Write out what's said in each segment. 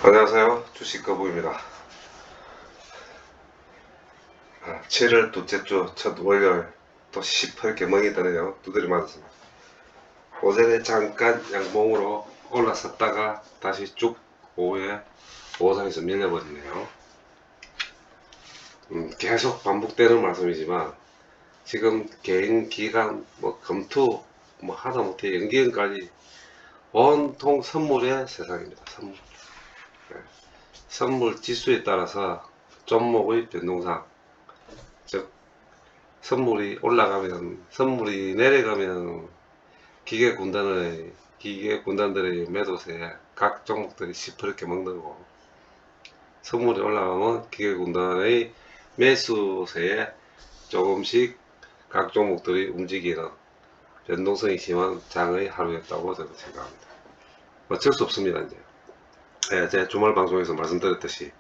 안녕하세요. 주식거부입니다. 7월 둘째 주 첫 월요일 또 시퍼렇게 멍이 드네요. 두드려 맞았습니다. 어제는 잠깐 양봉으로 올라섰다가 다시 쭉 오후에 오상에서 밀려버리네요. 계속 반복되는 말씀이지만 지금 개인 기간 검투 하다못해 연기금까지 온통 선물의 세상입니다. 선물. 선물 지수에 따라서 종목의 변동상, 즉 선물이 올라가면, 선물이 내려가면 기계 군단들의 매도세에 각 종목들이 시퍼렇게 먹는고, 선물이 올라가면 기계 군단의 매수세에 조금씩 각 종목들이 움직이는 변동성이 심한 장의 하루였다고 저는 생각합니다. 어쩔 수 없습니다. 이제 제가 주말 방송에서 말씀드렸듯이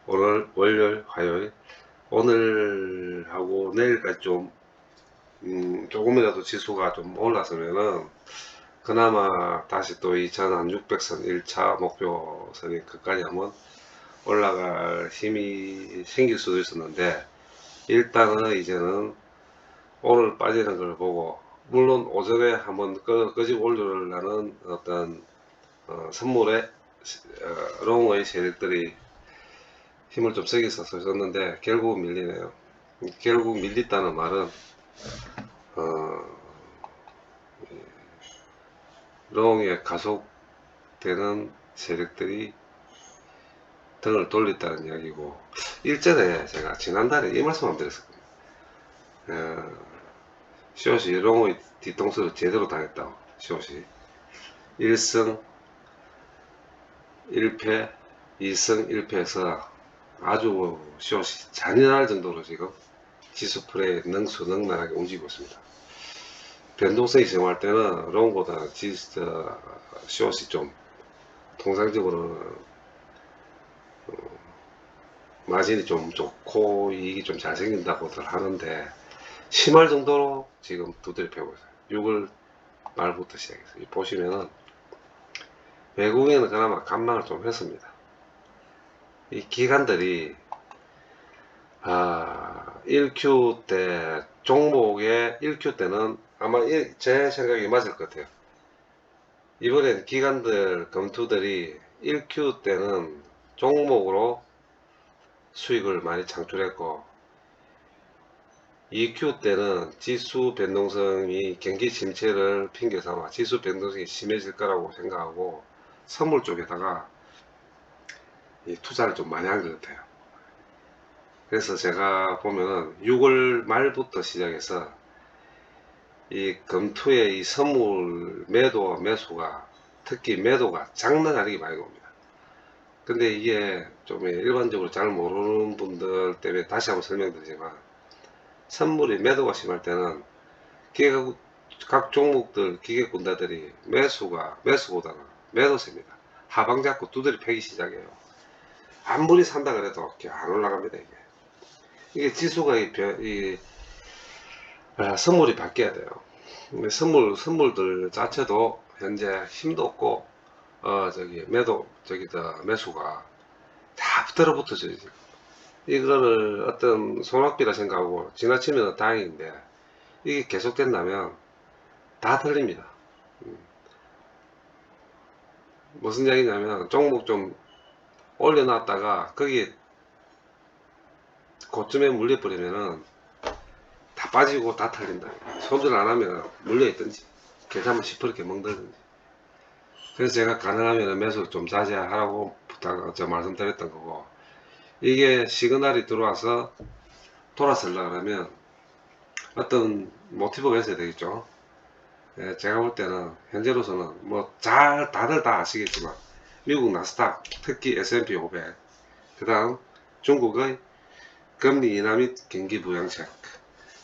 오늘 월요일, 화요일, 오늘하고 내일까지 조금이라도 지수가 좀 올랐으면은 그나마 다시 또 2600선 1차 목표선이 끝까지 한번 올라갈 힘이 생길 수도 있었는데, 일단은 이제는 오늘 빠지는 걸 보고, 물론 오전에 한번 끄집어 올리려는 어떤 선물의 롱의 세력들이 힘을 좀 세게 써서 썼는데 결국 밀리네요. 결국 밀렸다는 말은 롱에 가속되는 세력들이 등을 돌렸다는 이야기고, 일전에 제가 지난달에 이 말씀 안 드렸었거든요. 시옷이 롱의 뒤통수를 제대로 당했다고. 시옷이 1승 1패 2승 1패에서 아주 시옷이 잔인할 정도로 지금 지수풀에 능수능란하게 움직이고 있습니다. 변동성이 심할 때는 롱보다 시옷이 좀 통상적으로 마진이 좀 좋고 이익이 좀 잘 생긴다고들 하는데, 심할 정도로 지금 두드려 패고 있어요. 6월 말부터 시작해서 보시면은 외국인은 그나마 감망을 좀 했습니다. 이 기관들이 1Q 때 종목의 1Q 때는 아마 제 생각이 맞을 것 같아요. 이번엔 기관들 검투들이 1Q 때는 종목으로 수익을 많이 창출했고, 2Q 때는 지수 변동성이 경기 침체를 핑계 삼아 지수 변동성이 심해질 거라고 생각하고 선물 쪽에다가 투자를 좀 많이 한 것 같아요. 그래서 제가 보면은 6월 말부터 시작해서 이 검투의 이 선물 매도와 매수가, 특히 매도가 장난 아니게 많이 옵니다. 근데 이게 좀 일반적으로 잘 모르는 분들 때문에 다시 한번 설명드리지만, 선물이 매도가 심할 때는 각 종목들 기계군단들이 매수보다는 매도세입니다. 하방 잡고 두드리 패기 시작해요. 아무리 산다 그래도 안 올라갑니다. 이게 지수가 선물이 바뀌어야 돼요. 선물들 자체도 현재 힘도 없고, 매수가 다 들어붙어져요. 이거를 어떤 손학비라 생각하고 지나치면 다행인데, 이게 계속된다면 다 틀립니다. 무슨 얘기냐면, 종목 좀 올려놨다가 거기 고점에 물려버리면은 다 빠지고 다 털린다. 손질 안 하면 물려있든지 계좌만 시퍼렇게 먹든지. 그래서 제가 가능하면 매수를 좀 자제하라고 말씀드렸던 거고, 이게 시그널이 들어와서 돌아서려고 그러면 어떤 모티브가 있어야 되겠죠. 제가 볼 때는 현재로서는 다들 다 아시겠지만 미국 나스닥, 특히 S&P 500, 그 다음 중국의 금리 인하 및 경기 부양책,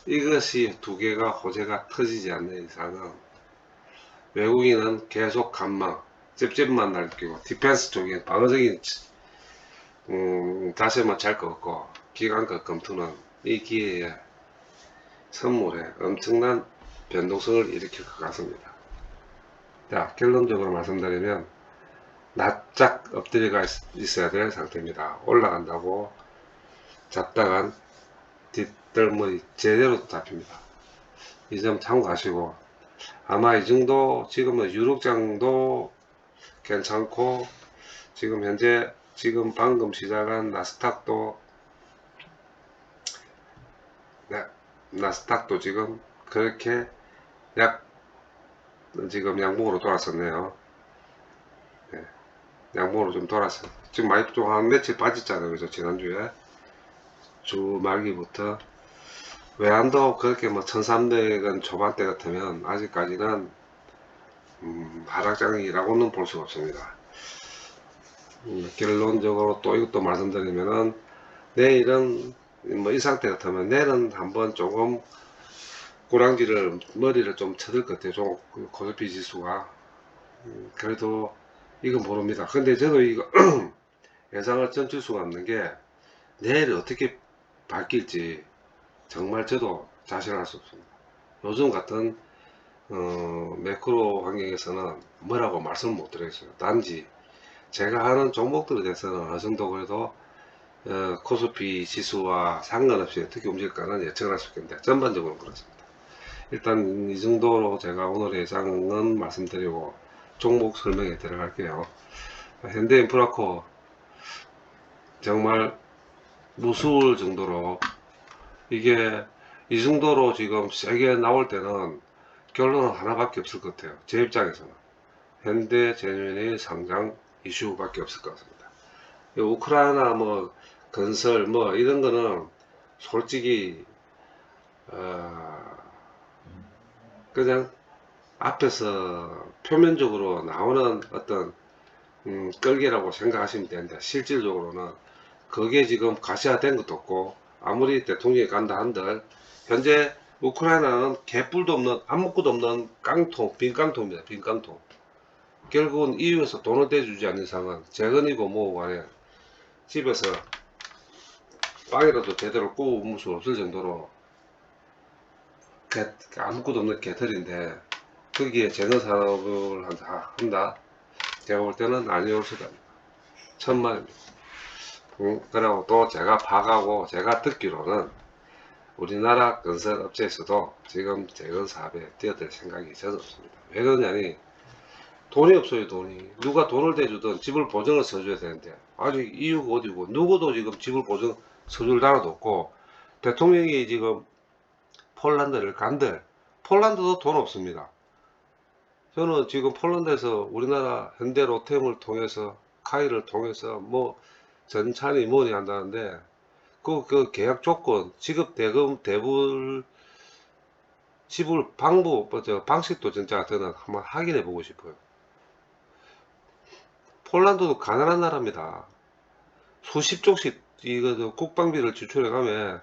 이것이 두 개가 호재가 터지지 않는 이상은 외국인은 계속 감망, 찝찝만 날끼고 디펜스 쪽에 방어적인 자세만 잘 것 같고, 기관과 검투는 이 기회에 선물에 엄청난 변동성을 일으킬 것 같습니다. 자, 결론적으로 말씀드리면 납작 엎드려가 있어야 될 상태입니다. 올라간다고 잡다간 뒷덜머리 제대로 잡힙니다. 이 점 참고하시고, 아마 이 정도 지금은 유럽장도 괜찮고, 지금 현재 지금 방금 시작한 나스닥도 나스닥도 지금 그렇게 지금 양봉으로 돌았었네요. 네, 양봉으로 좀 돌았어요. 지금 많이 좀 한 며칠 빠졌잖아요. 그죠? 지난주에 주 말기부터 외환도 그렇게 뭐 1300원 초반대 같으면 아직까지는 하락장이라고는 볼 수가 없습니다. 결론적으로 또 이것도 말씀드리면은 내일은 뭐 이 상태 같으면 내일은 한번 조금 꼬랑지를 머리를 좀 쳐들 것 같아요. 좀 코스피 지수가 그래도 이건 모릅니다. 근데 저도 이거 예상을 멈출 수가 없는 게 내일 어떻게 바뀔지 정말 저도 자신할 수 없습니다. 요즘 같은 매크로 환경에서는 뭐라고 말씀을 못 드리겠어요. 단지 제가 하는 종목들에 대해서는 어느 정도 그래도 코스피 지수와 상관없이 어떻게 움직일까는 예측을 할 수 있겠는데 전반적으로 그렇습니다. 일단 이 정도로 제가 오늘의 예상은 말씀드리고 종목 설명에 들어갈게요. 현대인프라코 정말 무서울 정도로 이게 이 정도로 지금 세게 나올 때는 결론은 하나밖에 없을 것 같아요. 제 입장에서는 현대제뉴인의 상장 이슈밖에 없을 것 같습니다. 우크라이나 뭐 건설 뭐 이런 거는 솔직히 그냥 앞에서 표면적으로 나오는 어떤 끌개라고 생각하시면 되는데 실질적으로는 그게 지금 가시화된 것도 없고 아무리 대통령이 간다 한들 현재 우크라이나는 개뿔도 없는 아무것도 없는 깡통 빈 깡통입니다. 빈 깡통. 결국은 EU에서 돈을 대주지 않는 이상은 재건이고 뭐고 간에 집에서 빵이라도 제대로 구워 먹을 수 없을 정도로 아무것도 없는 개털인데 거기에 재건 사업을 한다. 제가 볼 때는 아니올 수가 없습니다. 천만입니다. 그리고 또 제가 파악하고 제가 듣기로는 우리나라 건설업체에서도 지금 재건 사업에 뛰어들 생각이 전혀 없습니다. 왜 그러냐니 돈이 없어요. 돈이 누가 돈을 대주든 집을 보증을 서줘야 되는데 아직 이유가 어디고 누구도 지금 집을 보증 서줄 나라도 없고 대통령이 지금 폴란드를 간들 폴란드도 돈 없습니다. 저는 지금 폴란드에서 우리나라 현대로템을 통해서 카이를 통해서 뭐 전찬이 뭐니 한다는데 그 계약 조건 지급 대금 대불 지불 방법 방식도 진짜 저는 한번 확인해 보고 싶어요. 폴란드도 가난한 나라입니다. 수십 쪽씩 이거 국방비를 지출해 가면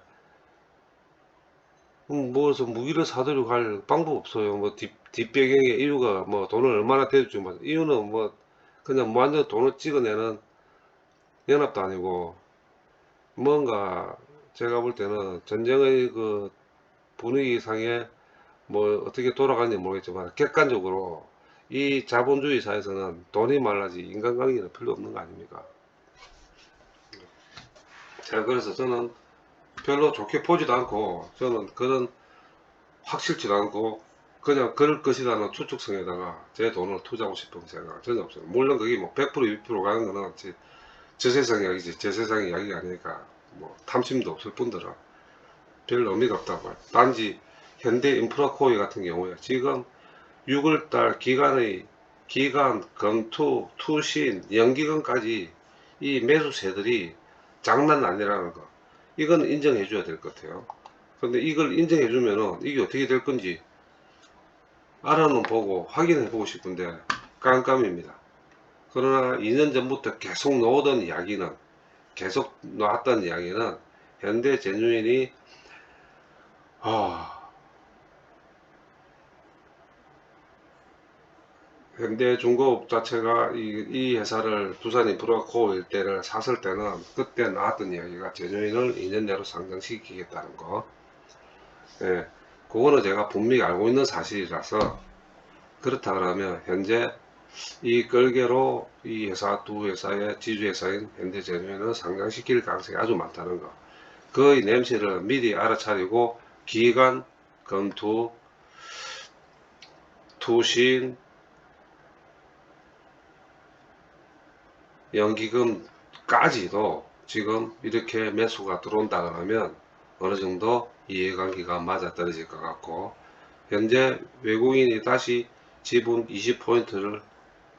뭐서 무기를 사들고 갈 방법 없어요. 뭐 뒷배경에 이유가 뭐 돈을 얼마나 대줄지 뭐 이유는 뭐 그냥 완전 돈을 찍어내는 연합도 아니고 뭔가 제가 볼 때는 전쟁의 그 분위기상에 뭐 어떻게 돌아가는지 모르겠지만 객관적으로 이 자본주의 사회에서는 돈이 말라지 인간관계는 필요 없는 거 아닙니까? 제가 그래서 저는 별로 좋게 보지도 않고 저는 그런 확실치도 않고 그냥 그럴 것이라는 추측성에다가 제 돈을 투자하고 싶은 생각은 전혀 없어요. 물론 그게 뭐 100% 200% 가는 거는 저 세상 이야기지 제 세상 이야기가 아니니까 뭐 탐심도 없을 뿐더러 별 의미가 없다고 해요. 단지 현대 인프라코이 같은 경우에 지금 6월달 기간, 검투, 투신, 연기금까지 이 매수세들이 장난 아니라는 거. 이건 인정해 줘야 될 것 같아요. 근데 이걸 인정해 주면은 이게 어떻게 될 건지 알아는 보고 확인해 보고 싶은데 깜깜입니다. 그러나 2년 전부터 계속 놓던 이야기는 계속 놓았던 이야기는 현대 제뉴인이 현대중공업 자체가 이 회사를 두산 인프라코어 일대를 샀을 때는 그때 나왔던 이야기가 제뉴인을 2년 내로 상장시키겠다는 거. 그거는 제가 분명히 알고 있는 사실이라서 그렇다 그러면 현재 이 끌개로 이 회사 두 회사의 지주회사인 현대제휴는 상장시킬 가능성이 아주 많다는 거. 그 냄새를 미리 알아차리고 기관, 검투, 투신, 연기금까지도 지금 이렇게 매수가 들어온다 그러면 어느 정도 이해관계가 맞아 떨어질 것 같고, 현재 외국인이 다시 지분 20포인트를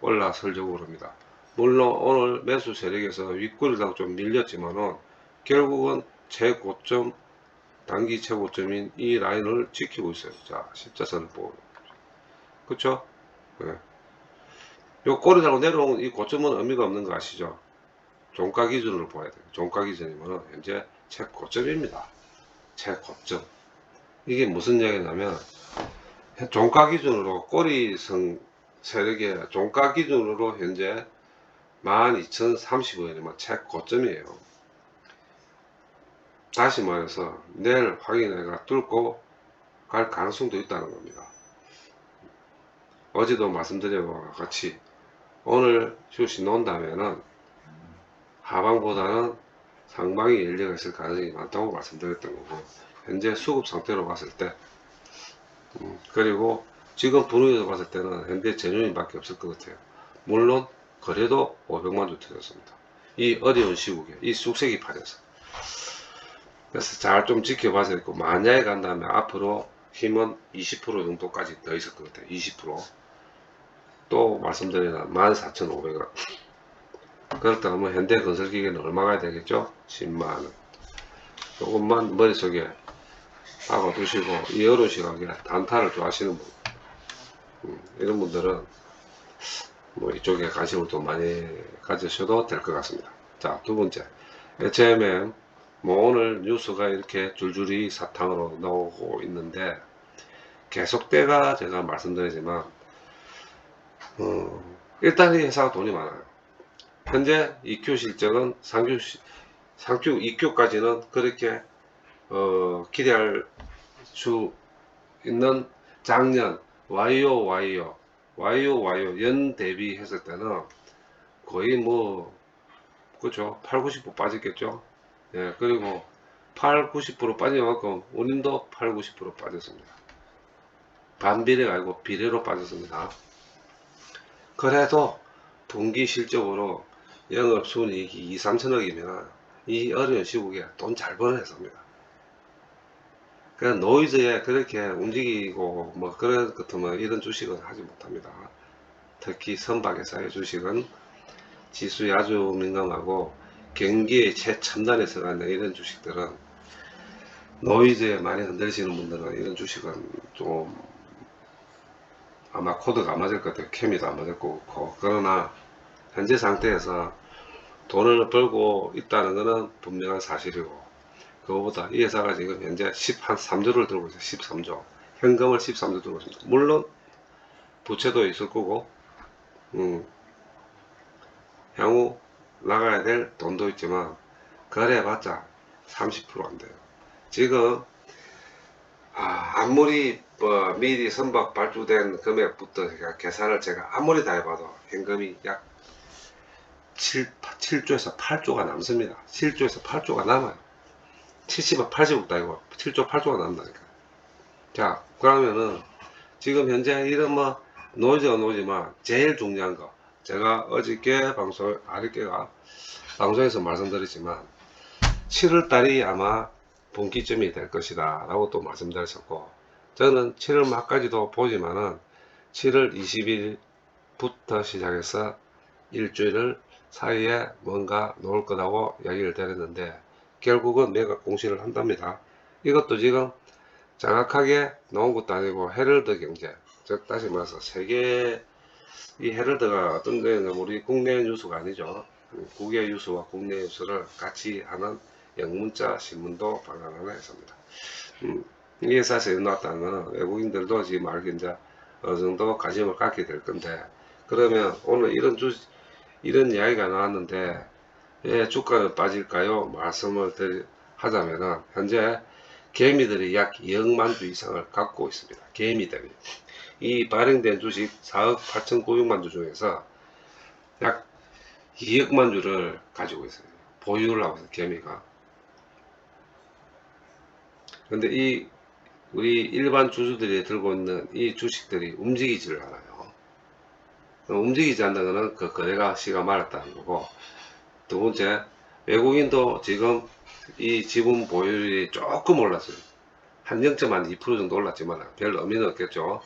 올라서려고 합니다. 물론 오늘 매수 세력에서 윗골이라고 좀 밀렸지만은 결국은 최고점, 단기 최고점인 이 라인을 지키고 있어요. 자, 십자선을 보고. 그쵸? 네. 요 꼬리라고 내려온 이 고점은 의미가 없는 거 아시죠? 종가 기준으로 봐야 돼요. 종가 기준이면 현재 최고점입니다. 최고점. 이게 무슨 얘기냐면, 종가 기준으로 꼬리성 세력의 종가 기준으로 현재 12,030원이면 최고점이에요. 다시 말해서 내일 확인해가 뚫고 갈 가능성도 있다는 겁니다. 어제도 말씀드린 것과 같이 오늘 주식 놓은다면은 하방보다는 상방이 열려가 있을 가능성이 많다고 말씀드렸던 거고, 현재 수급 상태로 봤을 때 그리고 지금 분위기로 봤을 때는 현재 제휴인 밖에 없을 것 같아요. 물론 거래도 500만 주 터졌습니다. 이 어려운 시국에 이 쑥세기 판에서. 그래서 잘 좀 지켜봐서 있고, 만약에 간다면 앞으로 힘은 20% 정도까지 더 있을 것 같아요. 20%. 또 말씀드리나 14,500원. 그렇다면 현대건설기계는 얼마가 되겠죠? 10만원. 조금만 머릿속에 박아두시고, 이 어려운 시각에 단타를 좋아하시는 분, 이런 분들은 뭐 이쪽에 관심을 좀 많이 가지셔도 될 것 같습니다. 자, 두 번째, HMM. 뭐 오늘 뉴스가 이렇게 줄줄이 사탕으로 나오고 있는데, 계속대가 제가 말씀드리지만 일단 이 회사가 돈이 많아요. 현재 EQ 실적은 상Q EQ까지는 그렇게 기대할 수 있는, 작년 YOY 연 대비했을 때는 거의 뭐 그렇죠, 8, 90% 빠졌겠죠. 예, 그리고 8, 90% 빠진 만큼 운임도 8, 90% 빠졌습니다. 반비례가 아니고 비례로 빠졌습니다. 그래도 분기 실적으로 영업순이익이 2, 3천억이면 이 어려운 시국에 돈 잘 버는 회사입니다. 그냥 노이즈에 그렇게 움직이고 뭐 그런 것 같으면 이런 주식은 하지 못합니다. 특히 선박회사의 주식은 지수에 아주 민감하고 경기의 최첨단에 서가는 이런 주식들은, 노이즈에 많이 흔들리시는 분들은 이런 주식은 좀 아마 코드가 안 맞을 것 같아요. 케미도 안 맞을 것 같고. 그러나 현재 상태에서 돈을 벌고 있다는 것은 분명한 사실이고, 그거보다 이 회사가 지금 현재 13조를 들고 있어요. 13조. 현금을 13조 들고 있습니다. 물론 부채도 있을 거고, 향후 나가야 될 돈도 있지만 거래해봤자 30% 안 돼요. 지금 아무리 뭐 미리 선박 발주된 금액부터 계산을 제가 아무리 다 해봐도 현금이 약 7조에서 8조가 남습니다. 7조에서 8조가 남아요. 70억 80억도 아니고 7조 8조가 남다니까. 자, 그러면은 지금 현재 이런 뭐 노이즈가 노이지만 제일 중요한 거, 제가 어저께 아랫개가 방송에서 말씀드렸지만 7월달이 아마 분기점이 될 것이다 라고 또 말씀드렸었고, 저는 7월 말까지도 보지만은 7월 20일부터 시작해서 일주일 사이에 뭔가 나올 거라고 이야기를 드렸는데, 결국은 매각 공시를 한답니다. 이것도 지금 정확하게 나온 것도 아니고 헤럴드 경제, 즉 다시 말해서 세계, 이 헤럴드가 어떤 데는 우리 국내 뉴스가 아니죠. 국외 뉴스와 국내 뉴스를 같이 하는 영문자 신문도 발간하는 회사입니다. 이 회사에서 나왔다는 것은 외국인들도 지금 알기 이제 어느 정도 관심을 갖게 될 건데, 그러면 오늘 이런 이야기가 나왔는데 왜 주가는 빠질까요? 말씀을 하자면은 현재 개미들이 약 2억만 주 이상을 갖고 있습니다. 개미들이 이 발행된 주식 4억 8,900만 주 중에서 약 2억만 주를 가지고 있어요. 보유를 하고 있어요, 개미가. 근데 이 우리 일반 주주들이 들고 있는 이 주식들이 움직이지를 않아요. 움직이지 않는 것은 그 거래가 시가 말았다는 거고, 두 번째, 외국인도 지금 이 지분 보유율이 조금 올랐어요. 한 0.2% 정도 올랐지만 별 의미는 없겠죠.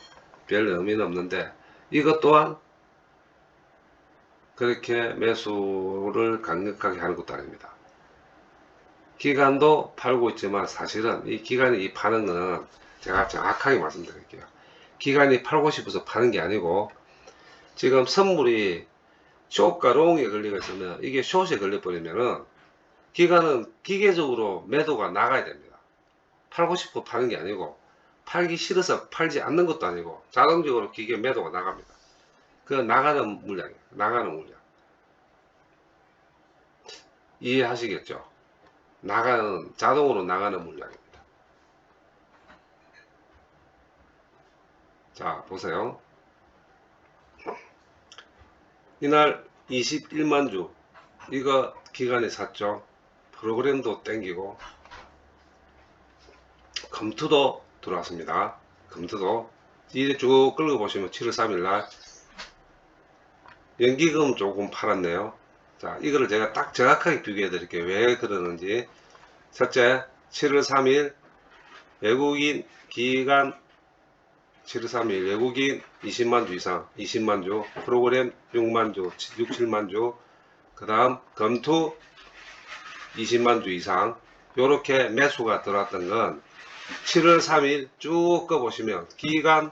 별 의미는 없는데, 이것 또한 그렇게 매수를 강력하게 하는 것도 아닙니다. 기관도 팔고 있지만 사실은 이 기관이 이 파는 거는 제가 정확하게 말씀드릴게요. 기관이 팔고 싶어서 파는 게 아니고, 지금 선물이 숏과 롱에 걸리고 있으면 이게 숏에 걸려버리면은 기관은 기계적으로 매도가 나가야 됩니다. 팔고 싶어 파는 게 아니고, 팔기 싫어서 팔지 않는 것도 아니고, 자동적으로 기계 매도가 나갑니다. 그 나가는 물량이에요. 나가는 물량. 이해하시겠죠? 자동으로 나가는 물량입니다. 자, 보세요. 이날 21만 주, 이거 기관이 샀죠. 프로그램도 땡기고, 검투도 들어왔습니다. 검투도 이제 쭉 끌고 보시면 7월 3일날 연기금 조금 팔았네요. 자, 이거를 제가 딱 정확하게 비교해 드릴게요. 왜 그러는지. 첫째, 7월 3일 외국인 기간 7월 3일 외국인 20만 주 이상, 20만 주, 프로그램 6만 주, 6, 7만 주, 그 다음 검투 20만 주 이상, 요렇게 매수가 들어왔던 건 7월 3일 쭉 꺼보시면 기간,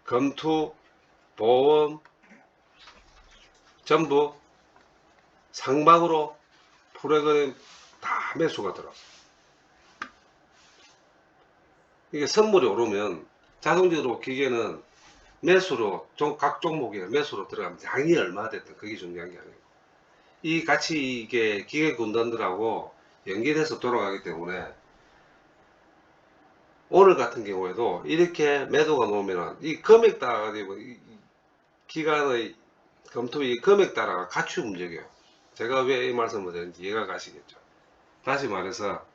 검투, 보험 전부 상방으로 프로그램 다 매수가 들어왔어요. 이게 선물이 오르면 자동적으로 기계는 매수로 각 종목에 매수로 들어가면 양이 얼마 됐든 그게 중요한 게 아니고, 이 같이 이게 기계 군단들하고 연결해서 돌아가기 때문에 오늘 같은 경우에도 이렇게 매도가 나오면 이 금액 따라 가지고 기간의 검토 이 금액 따라가 같이 움직여요. 제가 왜 이 말씀을 드리는지 이해가 가시겠죠. 다시 말해서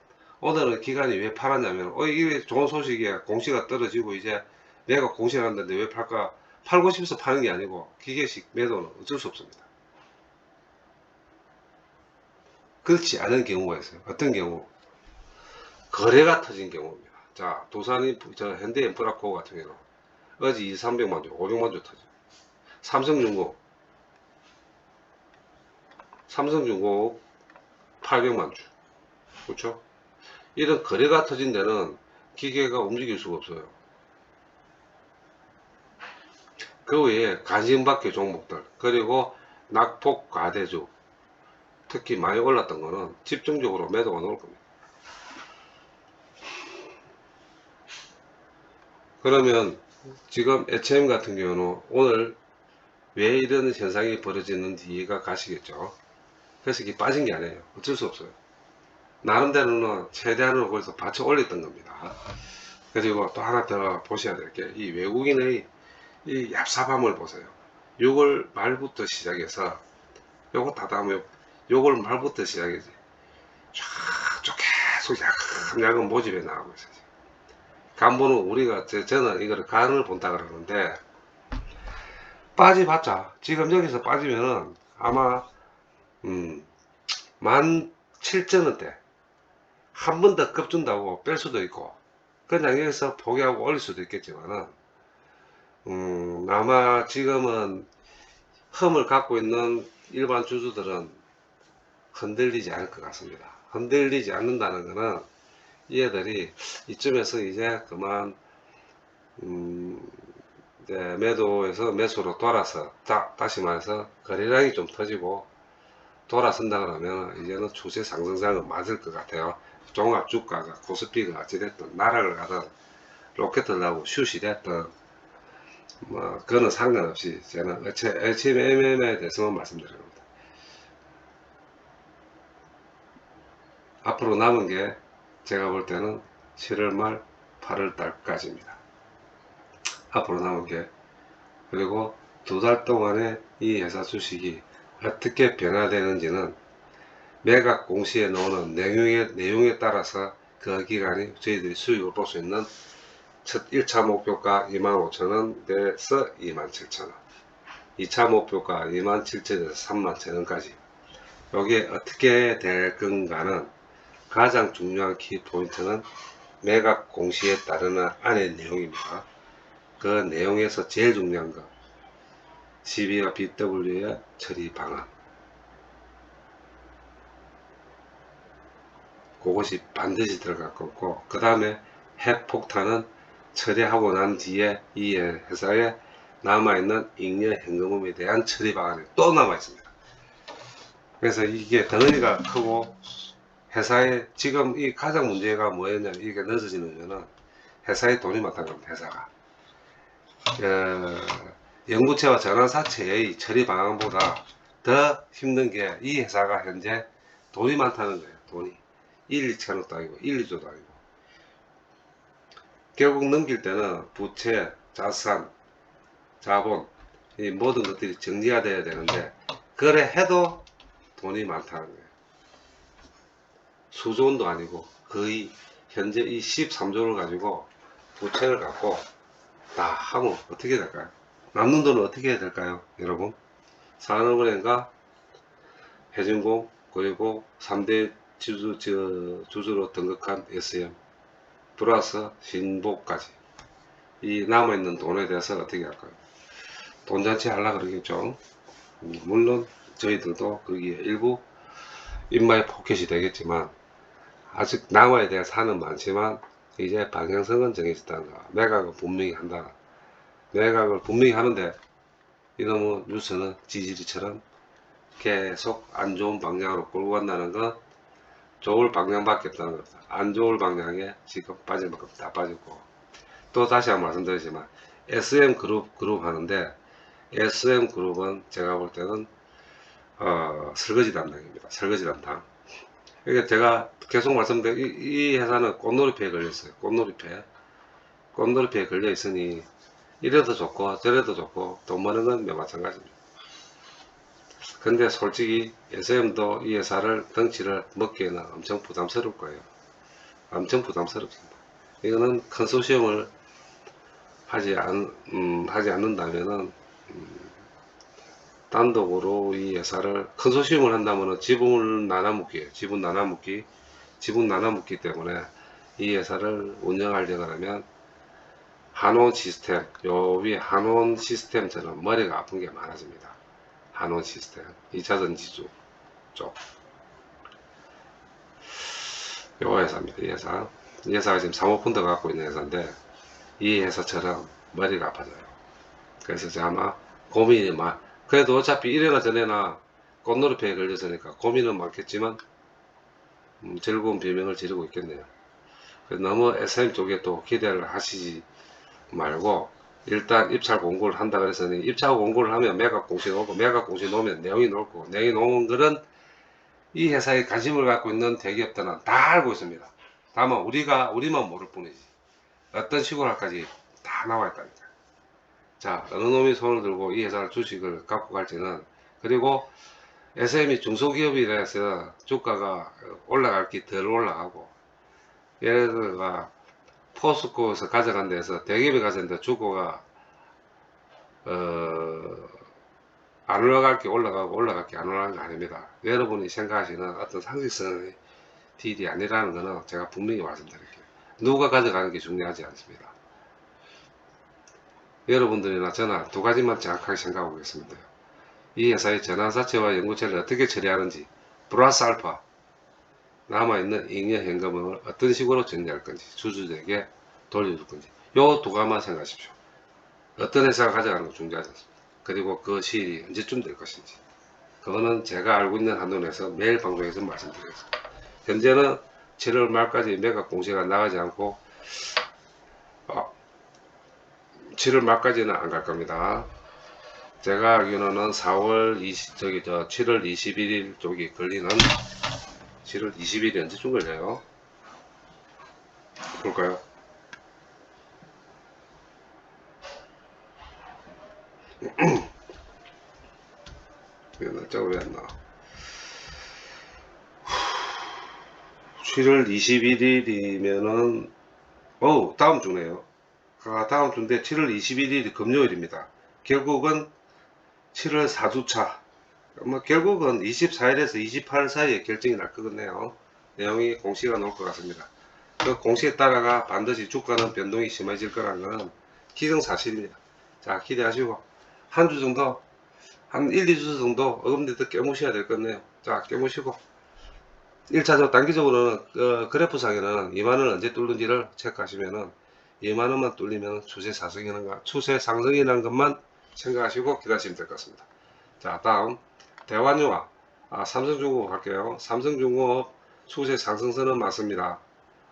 오늘은 기간이 왜 팔았냐면 이게 좋은 소식이야. 공시가 떨어지고 이제 내가 공시를 한다는데 왜 팔까? 팔고 싶어서 파는 게 아니고 기계식 매도는 어쩔 수 없습니다. 그렇지 않은 경우가 있어요. 어떤 경우? 거래가 터진 경우입니다. 자, 현대인프라코 같은 경우 어제 200~300만 주, 500만 주 터져. 삼성중공 800만 주. 그렇죠? 이런 거래가 터진 데는 기계가 움직일 수가 없어요. 그 외에 관심밖의 종목들, 그리고 낙폭 과대주, 특히 많이 올랐던 거는 집중적으로 매도가 나올 겁니다. 그러면 지금 HM 같은 경우는 오늘 왜 이런 현상이 벌어지는지 이해가 가시겠죠. 그래서 이게 빠진 게 아니에요. 어쩔 수 없어요. 나름대로는 최대한으로 거기서 받쳐 올렸던 겁니다. 그리고 또 하나 더 보셔야 될 게 이 외국인의 이 얍삽함을 보세요. 6월 말부터 시작해서 요거 다 다음에 6월 말부터 시작해서 쫙 계속 야금야금 모집해 나가고 있어요. 간보는 우리가 저는 이거를 간을 본다 그러는데, 빠지봤자 지금 여기서 빠지면은 아마 17,000원대 한 번 더 급준다고 뺄 수도 있고 그냥 여기서 포기하고 올릴 수도 있겠지만은 아마 지금은 흠을 갖고 있는 일반 주주들은 흔들리지 않을 것 같습니다. 흔들리지 않는다는 것은 얘들이 이쯤에서 이제 그만 이제 매도에서 매수로 돌아서 다시 말해서 거래량이 좀 터지고 돌아선다 그러면 이제는 추세 상승장은 맞을 것 같아요. 종합 주가가 코스피가 어찌됐든 나락을 가든 로켓을 나고 슛이 됐든 뭐 그거는 상관없이 저는 HMM에 대해서만 말씀드립니다. 앞으로 남은 게 제가 볼 때는 7월 말 8월 달까지입니다. 앞으로 남은 게. 그리고 2달 동안에 이 회사 주식이 어떻게 변화되는지는 매각 공시에 나오는 내용에 따라서 그 기간이 저희들이 수익을 볼 수 있는 첫 1차 목표가 25,000원에서 27,000원, 2차 목표가 27,000원에서 31,000원까지 이게 어떻게 될 건가는 가장 중요한 키포인트는 매각 공시에 따르는 안의 내용입니다. 그 내용에서 제일 중요한 거 CB와 BW의 처리 방안, 그것이 반드시 들어갈 거고, 그 다음에 핵폭탄은 처리하고 난 뒤에 이 회사에 남아있는 잉여 현금음에 대한 처리 방안이 또 남아있습니다. 그래서 이게 덩어리가 크고, 회사에 지금 이 가장 문제가 뭐였냐면, 이게 늦어지는 이유는 회사에 돈이 많다는 겁니다. 회사가 연구체와 전환사채의 처리 방안보다 더 힘든 게 이 회사가 현재 돈이 많다는 거예요. 돈이 1, 2천억도 아니고 1, 2조도 아니고, 결국 넘길 때는 부채, 자산, 자본, 이 모든 것들이 정리가 돼야 되는데, 그래 해도 돈이 많다는 거예요. 수조원도 아니고 거의 현재 이 13조를 가지고 부채를 갖고 다 하면 어떻게 될까요? 남는 돈은 어떻게 해야 될까요? 여러분, 산업은행과 해진공, 그리고 3대 주주로 등극한 SM 플러스 신보까지 이 남아있는 돈에 대해서 어떻게 할까요? 돈잔치 하려고 그러겠죠. 물론 저희들도 거기에 일부 입마의 포켓이 되겠지만, 아직 남아야 될 산은 많지만 이제 방향성은 정해졌다는 거. 매각을 분명히 한다. 매각을 분명히 하는데 이놈의 뉴스는 지지리처럼 계속 안 좋은 방향으로 끌고 간다는 건 좋을 방향밖에 없다는 겁니다. 안 좋을 방향에 지금 빠질 만큼 다 빠지고, 또 다시 한번 말씀드리지만 SM그룹 하는데, SM그룹은 제가 볼 때는 설거지 담당입니다. 설거지 담당. 그러니까 제가 계속 말씀드린 이 회사는 꽃놀이패에 걸렸어요. 꽃놀이패에 걸려 있으니 이래도 좋고 저래도 좋고 돈 버는 건 마찬가지입니다. 근데 솔직히 SM도 이 회사를 덩치를 먹기에는 엄청 부담스러울 거예요. 엄청 부담스럽습니다. 이거는 컨소시엄을 하지 않는다면은 단독으로 이 회사를 컨소시엄을 한다면은 지분 나눠먹기 때문에 이 회사를 운영하려고 하면 한온 시스템, 요 위에 한온 시스템처럼 머리가 아픈 게 많아집니다. 한온 시스템, 2차전 지주 쪽. 요 회사입니다. 이 회사. 이 회사가 지금 사모펀드 갖고 있는 회사인데, 이 회사처럼 머리가 아파져요. 그래서 제가 아마 고민이 그래도 어차피 이래나 저래나 꽃놀이패에 걸렸으니까 고민은 많겠지만, 즐거운 비명을 지르고 있겠네요. 너무 SM 쪽에 또 기대를 하시지 말고, 일단 입찰 공고를 한다 그랬으니 입찰 공고를 하면 매각 공시 놓고, 매각 공시 놓으면 내용이 놓고, 내용이 놓은 것은 이 회사에 관심을 갖고 있는 대기업들은 다 알고 있습니다. 다만 우리만 모를 뿐이지. 어떤 식으로 할까지 다 나와 있다니까. 자, 어느 놈이 손을 들고 이 회사를 주식을 갖고 갈지는, 그리고 SM이 중소기업이라서 주가가 올라갈 게 덜 올라가고, 예를 들어 포스코에서 가져간 데서 대기업이 가져갔는데 주가가 안 올라갈 게 올라가고 올라갈 게 안 올라가는 거 아닙니다. 여러분이 생각하시는 어떤 상식성의 딜이 아니라는 거는 제가 분명히 말씀드릴게요. 누가 가져가는 게 중요하지 않습니다. 여러분들이나 저나 두 가지만 정확하게 생각하고 있습니다. 이 회사의 전환사채와 연구체를 어떻게 처리하는지, 플러스 알파 남아있는 잉여 현금을 어떤 식으로 정리할 건지, 주주들에게 돌려줄 건지, 요 두 가지만 생각하십시오. 어떤 회사가 가져가는 거 중요하지 않습니다. 그리고 그 시일이 언제쯤 될 것인지, 그거는 제가 알고 있는 한도에서 매일 방송에서 말씀드리겠습니다. 현재는 7월 말까지 매각 공시가 나가지 않고 7월 말까지는 안 갈 겁니다. 제가 알기로는 7월 21일 쪽이 걸리는, 7월 20일이 언제쯤 걸려요? 볼까요? 날짜가 왜 안 나와? 7월 21일이면은 다음 주네요. 다음 주인데 7월 21일이 금요일입니다. 결국은 7월 4주차. 결국은 24일에서 28일 사이에 결정이 날 거겠네요. 내용이 공시가 나올 것 같습니다. 그 공시에 따라가 반드시 주가는 변동이 심해질 거라는 것은 기정사실입니다. 자, 기대하시고 한 주 정도, 한 1, 2주 정도 어금니도 깨무셔야 될 거네요. 자, 깨무시고 1차적으로 단기적으로는 그래프상에는 2만원 언제 뚫는지를 체크하시면은 2만원만 뚫리면 추세 상승이라는 것만 생각하시고 기다리시면 될 것 같습니다. 자, 다음 대환유와 삼성중공업 할게요. 삼성중공업 추세 상승선은 맞습니다.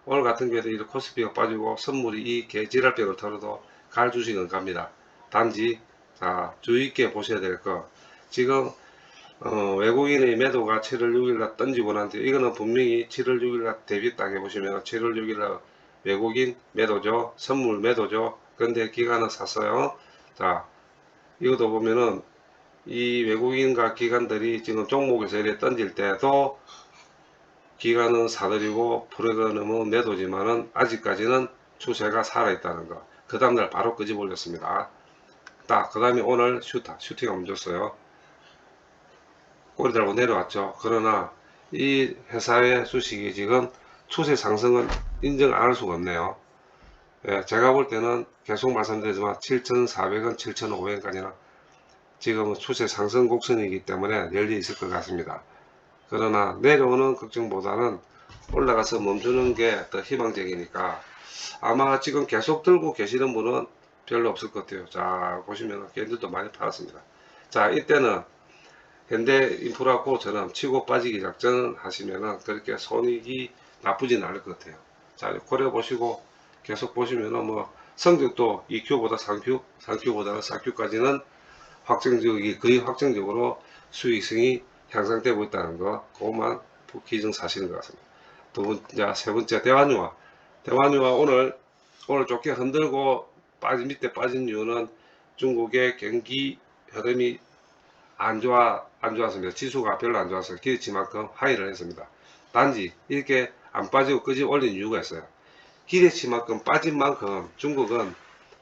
오늘 같은 경우에도 이 코스피가 빠지고 선물이 이 개지랄병을 털어도 갈 주식은 갑니다. 단지 자, 주의 있게 보셔야 될 거. 지금 외국인의 매도가 7월 6일날 던지고 난 뒤에 이거는 분명히 7월 6일날 대비 딱 해보시면 7월 6일날 외국인 매도죠. 선물 매도죠. 근데 기관은 샀어요. 자, 이것도 보면은 이 외국인과 기관들이 지금 종목에서 이렇게 던질 때도 기관은 사들이고 프로그램은 매도지만은 아직까지는 추세가 살아있다는 거. 그 다음날 바로 끄집 올렸습니다. 그 다음에 오늘 슈팅 한번 줬어요. 꼬리 달고 내려왔죠. 그러나 이 회사의 주식이 지금 추세 상승은 인정 안 할 수가 없네요. 예, 제가 볼 때는 계속 말씀드리지만 7,400원, 7,500원까지는 지금은 추세 상승 곡선이기 때문에 열려 있을 것 같습니다. 그러나 내려오는 걱정보다는 올라가서 멈추는 게 더 희망적이니까 아마 지금 계속 들고 계시는 분은 별로 없을 것 같아요. 자, 보시면 걔들도 많이 팔았습니다. 자, 이때는 현대인프라코처럼 치고 빠지기 작전 하시면은 그렇게 손익이 나쁘진 않을 것 같아요. 자, 고려 보시고 계속 보시면은 뭐 성적도 2Q보다 3Q, 3Q보다는 4Q까지는 거의 확정적으로 수익성이 향상되고 있다는 거, 그것만 기정사실인 것 같습니다. 세 번째, 대환유화 오늘 좋게 흔들고 밑에 빠진 이유는 중국의 경기 흐름이 안 좋았습니다. 지수가 별로 안 좋았어요. 기대치만큼 하이를 했습니다. 단지 이렇게 안 빠지고 끄집 올린 이유가 있어요. 기대치만큼 빠진 만큼 중국은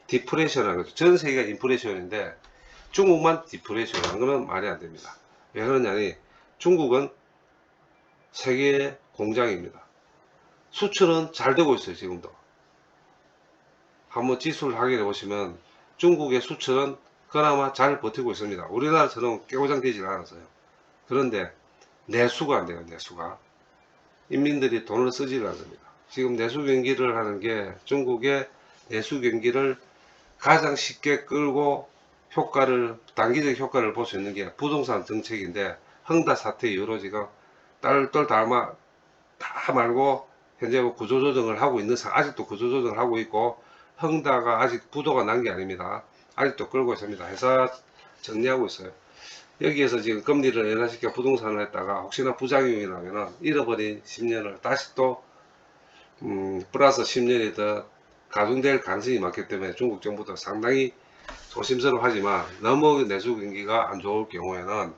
디프레션을 하죠. 전 세계가 인프레션인데 중국만 디프레션 하는 거는 말이 안 됩니다. 왜 그러냐니 중국은 세계의 공장입니다. 수출은 잘 되고 있어요. 지금도. 한번 지수를 확인해 보시면 중국의 수출은 그나마 잘 버티고 있습니다. 우리나라처럼 깨고장 되질 않았어요. 그런데 내수가 안 돼요. 내수가. 인민들이 돈을 쓰지를 않습니다. 지금 내수 경기를 하는 게 중국의 내수 경기를 가장 쉽게 끌고 단기적 효과를 볼 수 있는 게 부동산 정책인데恒大사태 이후로 지금 딸돌 다 말고 현재 구조조정을 하고 있는 아직도 구조조정을 하고 있고恒大가 아직 부도가 난 게 아닙니다. 아직도 끌고 있습니다. 회사 정리하고 있어요. 여기에서 지금 금리를 인하시켜 부동산을 했다가 혹시나 부작용이 나면은 잃어버린 10년을 다시 또 플러스 10년이 더 가중될 가능성이 많기 때문에 중국 정부도 상당히 조심스러워하지만 너무 내수 경기가 안 좋을 경우에는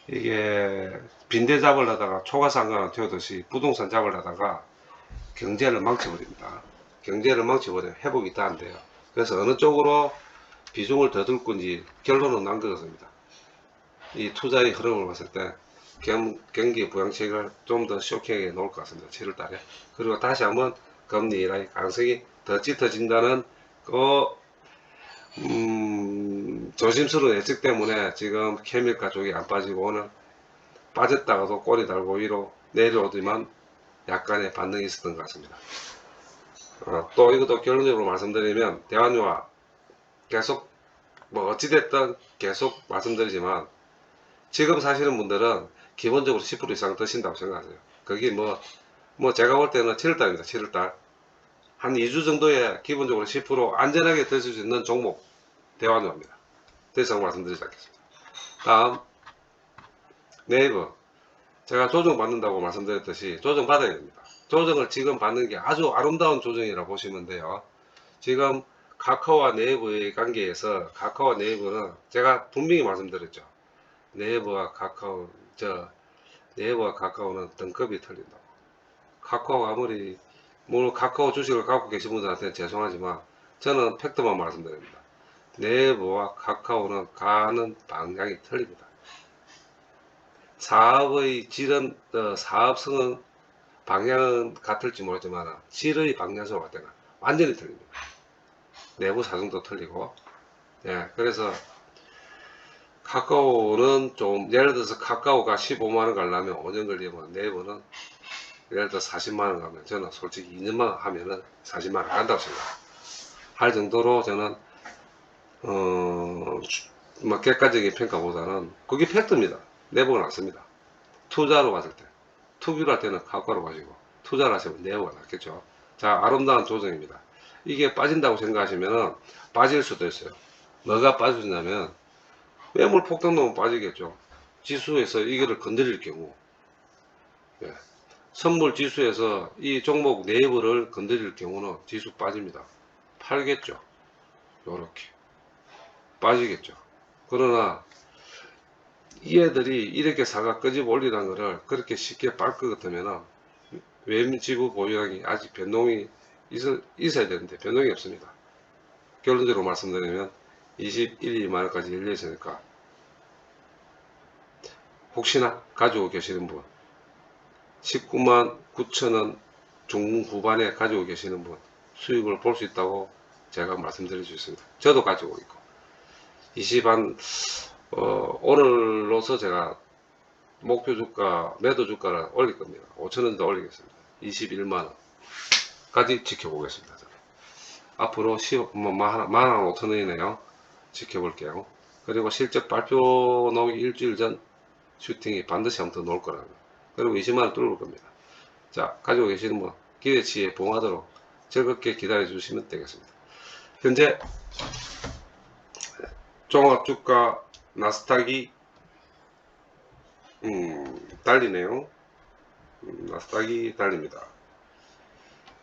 이게 빈대 잡으려다가 초가상관을 태우듯이 부동산 잡으려다가 경제를 망쳐버립니다. 경제를 망쳐버려 회복이 다 안 돼요. 그래서 어느 쪽으로 비중을 더 둘 건지 결론은 난 것 같습니다. 이 투자의 흐름을 봤을 때 경기 부양책을 좀 더 쇼킹하게 놓을 것 같습니다. 7월 달에. 그리고 다시 한번 금리 인하의 가능성이 더 짙어진다는 조심스러운 예측 때문에 지금 케미카 쪽이 안 빠지고 오늘 빠졌다가도 꼬리 달고 위로 내려오지만 약간의 반등이 있었던 것 같습니다. 또 이것도 결론적으로 말씀드리면 대환유화 계속 어찌됐든 계속 말씀드리지만 지금 사시는 분들은 기본적으로 10% 이상 드신다고 생각하세요. 그게 제가 볼 때는 7월달입니다. 7월달. 한 2주 정도에 기본적으로 10% 안전하게 드실 수 있는 종목 대환유화입니다. 더 이상 말씀드리지 않겠습니다. 다음 네이버. 제가 조정받는다고 말씀드렸듯이 조정받아야 됩니다. 조정을 지금 받는 게 아주 아름다운 조정이라고 보시면 돼요. 지금 카카오와 네이버의 관계에서 카카오와 네이버는 제가 분명히 말씀드렸죠. 네이버와 카카오, 네이버와 카카오는 등급이 틀린다고. 카카오 아무리, 물론 카카오 주식을 갖고 계신 분들한테는 죄송하지만, 저는 팩트만 말씀드립니다. 네이버와 카카오는 가는 방향이 틀립니다. 사업의 질은, 사업성은, 방향은 같을지 모르지만, 질의 방향성을 갖다가 완전히 틀립니다. 내부 사정도 틀리고, 예, 그래서, 카카오는 좀, 예를 들어서 카카오가 15만원 가려면 5년 걸리면, 네이버는 예를 들어 40만원 가면, 저는 솔직히 2년만 하면은 40만원 간다고 생각할 정도로 저는, 뭐, 객관적인 평가보다는, 그게 팩트입니다. 네이버가 낫습니다. 투자로 봤을 때. 투기를 할 때는 카카오로 가시고, 투자를 하시면 네이버가 낫겠죠. 자, 아름다운 조정입니다. 이게 빠진다고 생각하시면은, 빠질 수도 있어요. 뭐가 빠지냐면, 매물 폭등 나면 빠지겠죠. 지수에서 이거를 건드릴 경우, 예. 선물 지수에서 이 종목 네이버를 건드릴 경우는 지수 빠집니다. 팔겠죠. 요렇게. 빠지겠죠. 그러나 이 애들이 이렇게 사가 끄집어 올리라는 거를 그렇게 쉽게 빨 것 같으면 외지구 보유량이 아직 변동이 있어야 되는데 변동이 없습니다. 결론적으로 말씀드리면 21, 2만원까지 열려 있으니까 혹시나 가지고 계시는 분 19만 9천원 중후반에 가지고 계시는 분 수익을 볼 수 있다고 제가 말씀드릴 수 있습니다. 저도 가지고 있고 20한 오늘로서 제가 목표 주가 매도 주가를 올릴 겁니다. 5천원 더 올리겠습니다. 21만원까지 지켜보겠습니다. 저는. 앞으로 15,000원이네요. 지켜볼게요. 그리고 실적 발표 나오기 일주일 전 슈팅이 반드시 한번 더 놓을 거라고. 그리고 20만원 뚫을 겁니다. 자, 가지고 계시는 분 기대치에 부응하도록 즐겁게 기다려 주시면 되겠습니다. 현재 종합주가 나스닥이 달리네요. 나스닥이 달립니다.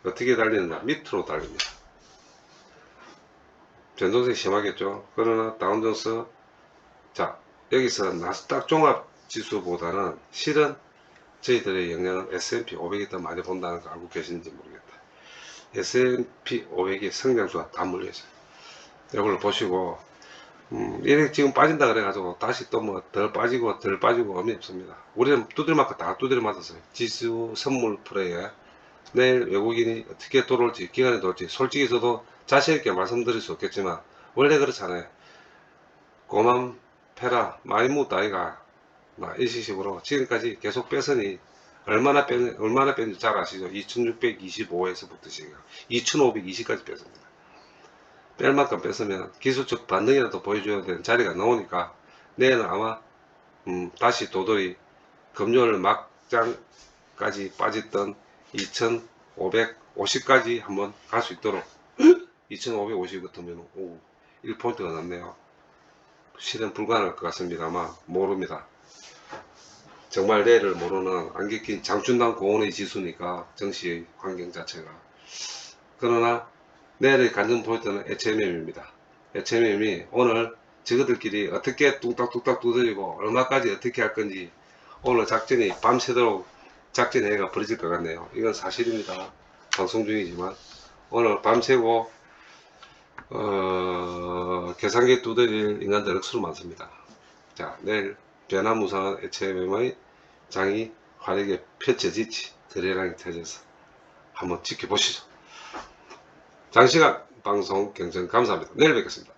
어떻게 달리느냐? 밑으로 달립니다. 변동성이 심하겠죠. 그러나 다운존스, 자, 여기서 나스닥 종합지수보다는 실은 저희들의 영향은 S&P 500이 더 많이 본다는 거 알고 계신지 모르겠다. S&P 500이 성장수가 다 몰려있어요. 이걸 보시고 이렇게 지금 빠진다 그래가지고 다시 또 뭐 덜 빠지고 덜 빠지고 의미 없습니다. 우리는 두드려 맞고 다 두드려 맞았어요. 지수 선물 플레이에 내일 외국인이 어떻게 돌아올지 기간이 돌지 솔직히 저도 자신있게 말씀드릴 수 없겠지만 원래 그렇잖아요. 고만 패라 많이 묻다 아이가 이 식으로 지금까지 계속 뺐으니 얼마나 뺐는지 잘 아시죠? 2625에서부터 지금 2520까지 뺐습니다. 뺄 만큼 뺐으면 기술적 반등이라도 보여줘야 되는 자리가 나오니까 내일은 아마 다시 도저히 금요일 막장까지 빠졌던 2550까지 한번 갈 수 있도록 2550 같으면 1포인트가 남네요. 실현 불가능할 것 같습니다만 모릅니다. 정말 내일을 모르는 안개 낀 장춘당 고온의 지수니까 정시의 환경 자체가. 그러나 내일의 관전 포인트는 HMM입니다. HMM이 오늘 저것들끼리 어떻게 뚝딱뚝딱 두드리고 얼마까지 어떻게 할 건지 오늘 작전이 밤새도록 작전회의가 벌어질 것 같네요. 이건 사실입니다. 방송 중이지만 오늘 밤새고 계산기 두드릴 인간들 억수로 많습니다. 자, 내일 변화무쌍한 HMM의 장이 화려하게 펼쳐질지 드레랑이 터져서 한번 지켜보시죠. 장시간 방송 경청 감사합니다. 내일 뵙겠습니다.